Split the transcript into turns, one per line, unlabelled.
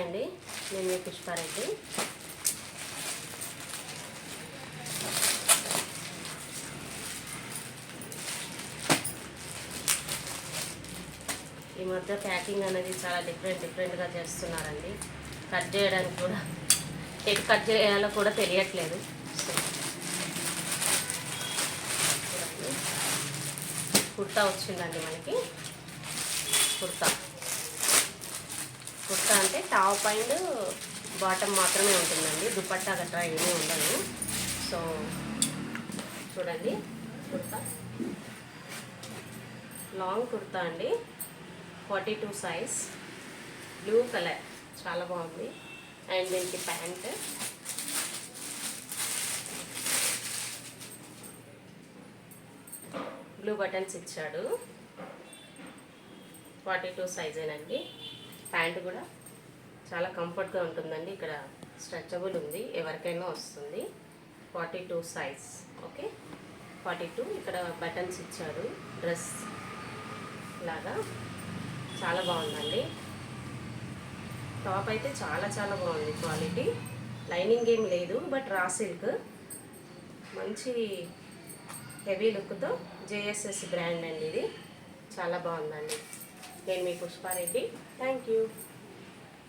అండి, నేను మీ పుష్పారెడ్డి. ఈ మధ్య ప్యాకింగ్ అనేది చాలా డిఫరెంట్గా చేస్తున్నారండి. కట్ చేయడానికి కూడా ఎటు కట్ చేయాలో కూడా తెలియట్లేదు. కుర్తా వచ్చిందండి మనకి. కుర్తా అంటే టాప్ అండ్ బాటమ్ మాత్రమే ఉంటుందండి, దుపట్టా గట్రా ఏమీ ఉండదు. సో చూడండి, కుర్తా లాంగ్ కుర్తా అండి, 42 సైజ్, బ్లూ కలర్, చాలా బాగుంది. అండ్ దీనికి ప్యాంట్, బ్లూ బటన్స్ ఇచ్చాడు, 42 సైజేనండి. ప్యాంట్ కూడా చాలా కంఫర్ట్గా ఉంటుందండి. ఇక్కడ స్ట్రెచబుల్ ఉంది, ఎవరికైనా వస్తుంది. 42 సైజ్, ఓకే 42. ఇక్కడ బటన్స్ ఇచ్చాడు, డ్రెస్ లాగా చాలా బాగుందండి. టాప్ అయితే చాలా బాగుంది, క్వాలిటీ. లైనింగ్ ఏం లేదు, బట్ రా సిల్క్, మంచి హెవీ లుక్తో జేఎస్ఎస్ బ్రాండ్ అండి ఇది. చాలా బాగుందండి. నేను మీ పుష్పారెడ్డి. Thank you.